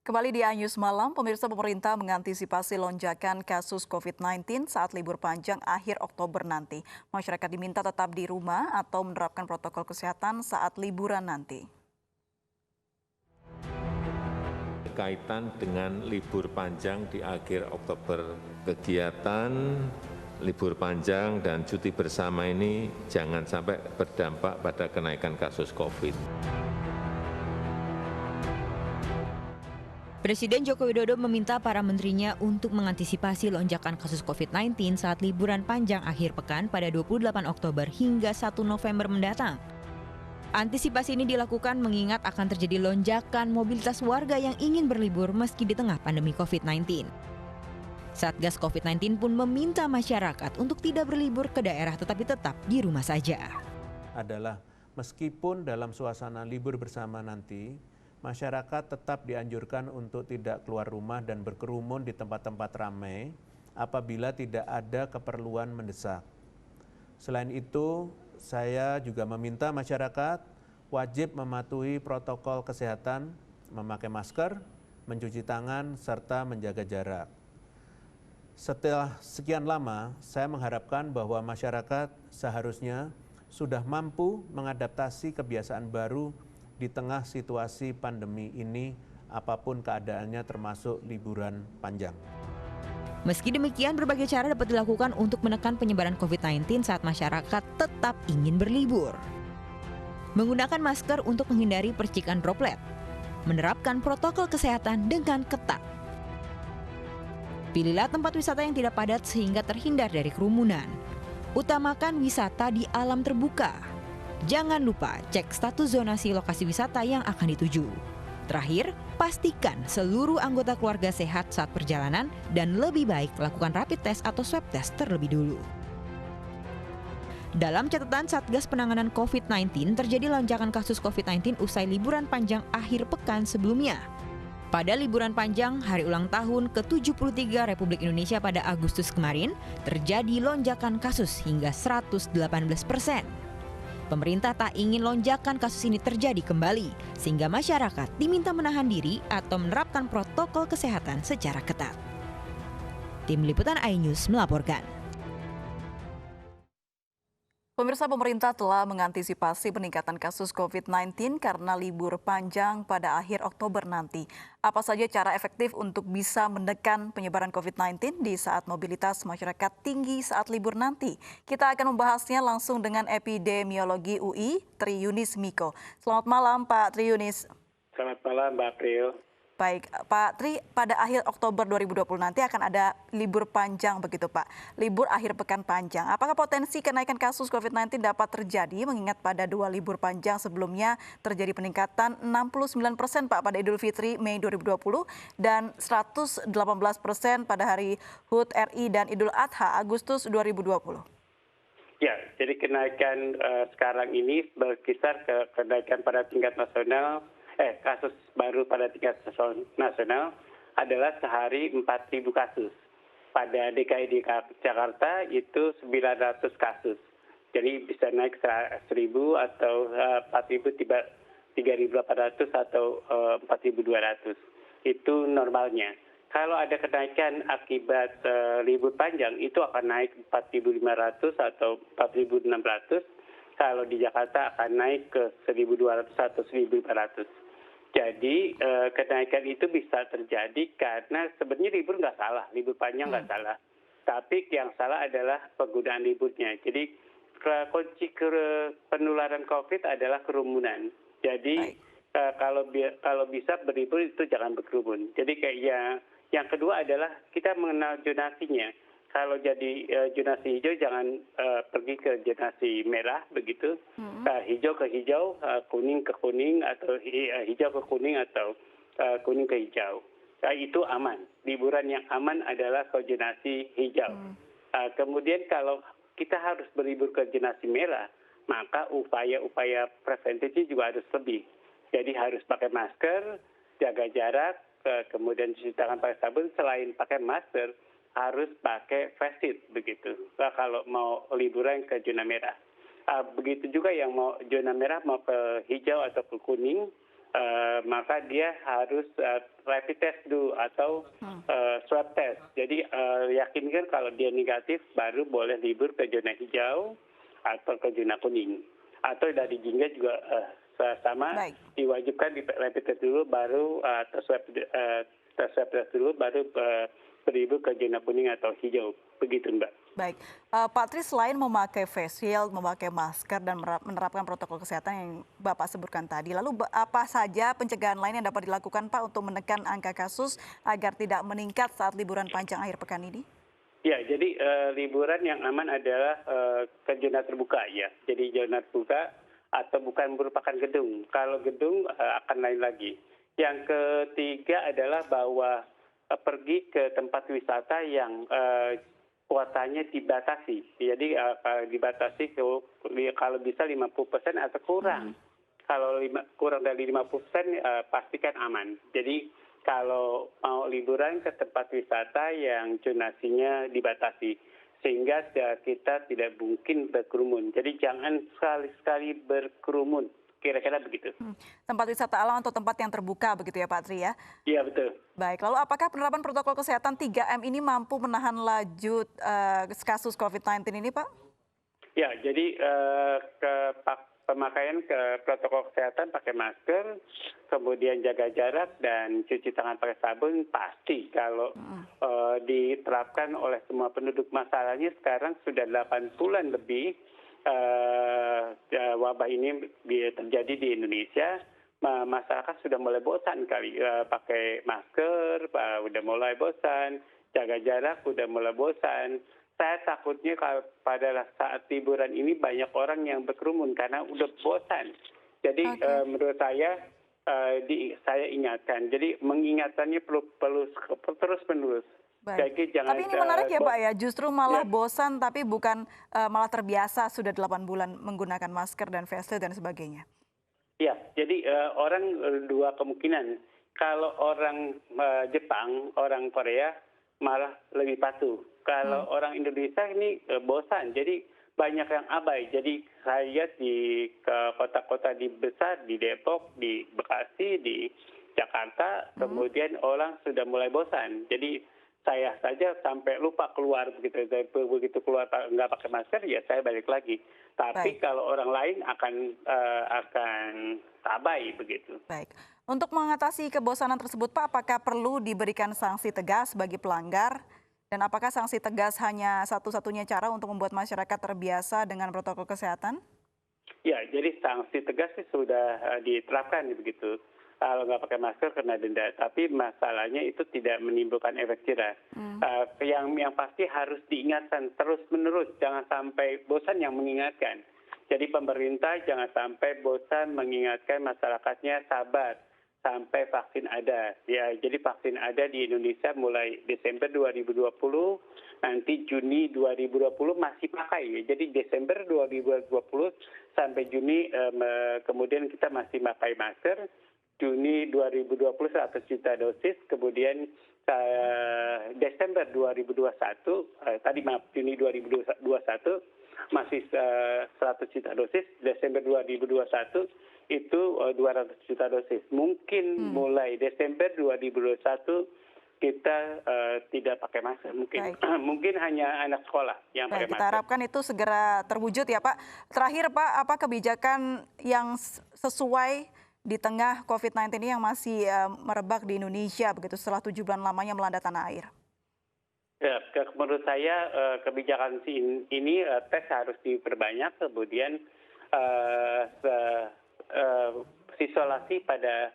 Kembali di Anyus Malam, pemirsa pemerintah mengantisipasi lonjakan kasus COVID-19 saat libur panjang akhir Oktober nanti. Masyarakat diminta tetap di rumah atau menerapkan protokol kesehatan saat liburan nanti. Kaitan dengan libur panjang di akhir Oktober, kegiatan libur panjang dan cuti bersama ini jangan sampai berdampak pada kenaikan kasus COVID. Presiden Joko Widodo meminta para menterinya untuk mengantisipasi lonjakan kasus COVID-19 saat liburan panjang akhir pekan pada 28 Oktober hingga 1 November mendatang. Antisipasi ini dilakukan mengingat akan terjadi lonjakan mobilitas warga yang ingin berlibur meski di tengah pandemi COVID-19. Satgas COVID-19 pun meminta masyarakat untuk tidak berlibur ke daerah tetapi tetap di rumah saja. Adalah meskipun dalam suasana libur bersama nanti, masyarakat tetap dianjurkan untuk tidak keluar rumah dan berkerumun di tempat-tempat ramai apabila tidak ada keperluan mendesak. Selain itu, saya juga meminta masyarakat wajib mematuhi protokol kesehatan, memakai masker, mencuci tangan, serta menjaga jarak. Setelah sekian lama, saya mengharapkan bahwa masyarakat seharusnya sudah mampu mengadaptasi kebiasaan baru di tengah situasi pandemi ini, apapun keadaannya termasuk liburan panjang. Meski demikian, berbagai cara dapat dilakukan untuk menekan penyebaran COVID-19 saat masyarakat tetap ingin berlibur. Menggunakan masker untuk menghindari percikan droplet, menerapkan protokol kesehatan dengan ketat. Pilihlah tempat wisata yang tidak padat sehingga terhindar dari kerumunan. Utamakan wisata di alam terbuka. Jangan lupa cek status zonasi lokasi wisata yang akan dituju. Terakhir, pastikan seluruh anggota keluarga sehat saat perjalanan dan lebih baik lakukan rapid test atau swab test terlebih dulu. Dalam catatan Satgas Penanganan COVID-19, terjadi lonjakan kasus COVID-19 usai liburan panjang akhir pekan sebelumnya. Pada liburan panjang hari ulang tahun ke-73 Republik Indonesia pada Agustus kemarin, terjadi lonjakan kasus hingga 118%. Pemerintah tak ingin lonjakan kasus ini terjadi kembali, sehingga masyarakat diminta menahan diri atau menerapkan protokol kesehatan secara ketat. Tim Liputan iNews melaporkan. Pemirsa, pemerintah telah mengantisipasi peningkatan kasus COVID-19 karena libur panjang pada akhir Oktober nanti. Apa saja cara efektif untuk bisa menekan penyebaran COVID-19 di saat mobilitas masyarakat tinggi saat libur nanti? Kita akan membahasnya langsung dengan epidemiologi UI, Tri Yunis Miko. Selamat malam, Pak Tri Yunis. Selamat malam, Mbak April. Baik, Pak Tri, pada akhir Oktober 2020 nanti akan ada libur panjang begitu Pak, libur akhir pekan panjang. Apakah potensi kenaikan kasus COVID-19 dapat terjadi mengingat pada 2 libur panjang sebelumnya terjadi peningkatan 69% Pak pada Idul Fitri Mei 2020 dan 118% pada hari HUT RI dan Idul Adha Agustus 2020? Ya, jadi kenaikan sekarang ini berkisar ke kenaikan pada tingkat nasional. Kasus baru pada tingkat nasional adalah sehari 4.000 kasus. Pada DKI Jakarta itu 900 kasus. Jadi bisa naik 1.000 atau 4.000, 3.800 atau 4.200. Itu normalnya. Kalau ada kenaikan akibat libur panjang itu akan naik 4.500 atau 4.600. Kalau di Jakarta akan naik ke 1.200 atau 1.500. Jadi kenaikan itu bisa terjadi karena sebenarnya libur nggak salah, libur panjang nggak salah. Tapi yang salah adalah penggunaan liburnya. Jadi kunci penularan COVID adalah kerumunan. Jadi kalau bisa berlibur itu jangan berkerumun. Jadi kayak yang kedua adalah kita mengenal zonasinya. Kalau jadi zonasi hijau jangan pergi ke zonasi merah begitu, hijau ke hijau, kuning ke kuning atau hijau ke kuning atau kuning ke hijau. Itu aman. Liburan yang aman adalah ke zonasi hijau. Kemudian kalau kita harus berlibur ke zonasi merah, maka upaya-upaya preventifnya juga harus lebih. Jadi harus pakai masker, jaga jarak, kemudian cuci tangan pakai sabun. Selain pakai masker, harus pakai face shield begitu. Kalau mau liburan ke zona merah. Begitu juga yang mau zona merah mau ke hijau atau ke kuning maka dia harus rapid test dulu atau swab test. Jadi yakinkan kalau dia negatif baru boleh libur ke zona hijau atau ke zona kuning. Atau dari Jingga juga sama. Baik. Diwajibkan di rapid test dulu baru swab test dulu baru berlibur ke zona kuning atau hijau. Begitu, Mbak. Baik, Pak Tri, selain memakai face shield, memakai masker, dan menerapkan protokol kesehatan yang Bapak sebutkan tadi, lalu apa saja pencegahan lain yang dapat dilakukan, Pak, untuk menekan angka kasus agar tidak meningkat saat liburan panjang akhir pekan ini? Ya, jadi liburan yang aman adalah ke zona terbuka ya. Jadi zona terbuka atau bukan merupakan gedung. Kalau gedung akan lain lagi. Yang ketiga adalah bahwa pergi ke tempat wisata yang kuotanya dibatasi. Jadi dibatasi kalau bisa 50% atau kurang. Kalau kurang dari 50% pastikan aman. Jadi kalau mau liburan ke tempat wisata yang zonasinya dibatasi. Sehingga kita tidak mungkin berkerumun. Jadi jangan sekali-sekali berkerumun. Kira-kira begitu. Tempat wisata alam atau tempat yang terbuka begitu ya, Pak Tri ya? Iya, betul. Baik, lalu apakah penerapan protokol kesehatan 3M ini mampu menahan laju kasus COVID-19 ini, Pak? Ya, jadi pemakaian ke protokol kesehatan pakai masker, kemudian jaga jarak dan cuci tangan pakai sabun pasti kalau diterapkan oleh semua penduduk. Masalahnya sekarang sudah 8 bulan lebih wabah ini terjadi di Indonesia. Masyarakat sudah mulai bosan kali pakai masker, udah mulai bosan, jaga jarak udah mulai bosan. Saya takutnya kalau pada saat liburan ini banyak orang yang berkerumun karena udah bosan. Jadi menurut saya ingatkan. Jadi mengingatkannya perlu terus menerus. Baik. Tapi ini menarik ya, Pak ya, justru malah bosan tapi bukan malah terbiasa sudah 8 bulan menggunakan masker dan face shield dan sebagainya. Ya, jadi orang dua kemungkinan. Kalau orang Jepang, orang Korea malah lebih patuh. Kalau orang Indonesia ini bosan, jadi banyak yang abai. Jadi saya lihat di kota-kota besar, di Depok, di Bekasi, di Jakarta, kemudian orang sudah mulai bosan. Jadi saya saja sampai lupa keluar begitu keluar nggak pakai masker ya saya balik lagi. Tapi kalau orang lain akan abai begitu. Baik. Untuk mengatasi kebosanan tersebut, Pak, apakah perlu diberikan sanksi tegas bagi pelanggar? Dan apakah sanksi tegas hanya satu-satunya cara untuk membuat masyarakat terbiasa dengan protokol kesehatan? Ya, jadi sanksi tegas sudah diterapkan begitu. Kalau nggak pakai masker kena denda, tapi masalahnya itu tidak menimbulkan efek jerah. Yang pasti harus diingatkan terus-menerus, jangan sampai bosan yang mengingatkan. Jadi pemerintah jangan sampai bosan mengingatkan masyarakatnya sabar sampai vaksin ada. Ya, jadi vaksin ada di Indonesia mulai Desember 2020, nanti Juni 2020 masih pakai. Jadi Desember 2020 sampai Juni kemudian kita masih pakai masker. Juni 2020 100 juta dosis, kemudian Desember 2021, Juni 2021 masih 100 juta dosis, Desember 2021 itu 200 juta dosis. Mungkin mulai Desember 2021 kita tidak pakai masker, mungkin hanya anak sekolah yang pakai masker. Kita harapkan itu segera terwujud ya, Pak. Terakhir, Pak, apa kebijakan yang sesuai di tengah COVID-19 ini yang masih merebak di Indonesia begitu setelah 7 bulan lamanya melanda tanah air? Ya, menurut saya kebijakan ini tes harus diperbanyak, kemudian isolasi pada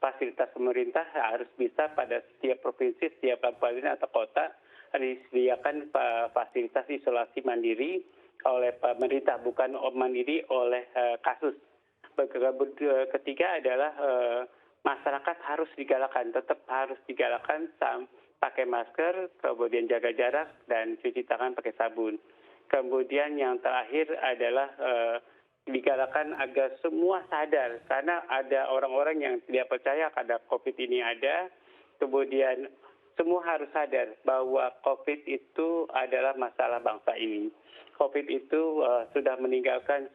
fasilitas pemerintah harus bisa pada setiap provinsi, setiap kabupaten atau kota disediakan fasilitas isolasi mandiri oleh pemerintah, bukan mandiri oleh kasus. Ketiga adalah masyarakat harus digalakkan, tetap harus digalakkan pakai masker, kemudian jaga jarak dan cuci tangan pakai sabun. Kemudian yang terakhir adalah digalakkan agar semua sadar, karena ada orang-orang yang tidak percaya ada COVID ini ada, kemudian semua harus sadar bahwa COVID itu adalah masalah bangsa ini. COVID itu sudah meninggalkan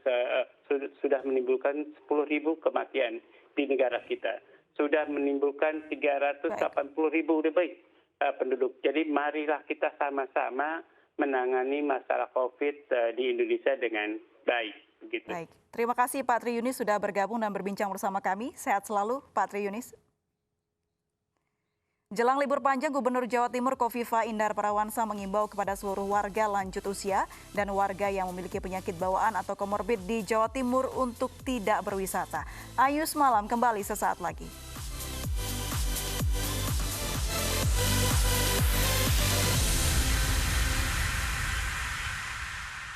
sudah menimbulkan 10.000 kematian di negara kita. Sudah menimbulkan 380.000 lebih penduduk. Jadi marilah kita sama-sama menangani masalah COVID di Indonesia dengan baik. Begitu. Baik, terima kasih Pak Tri Yunis sudah bergabung dan berbincang bersama kami. Sehat selalu Pak Tri Yunis. Jelang libur panjang, Gubernur Jawa Timur Kofifa Indar Parawansa mengimbau kepada seluruh warga lanjut usia dan warga yang memiliki penyakit bawaan atau komorbid di Jawa Timur untuk tidak berwisata. Ayu Semalam kembali sesaat lagi.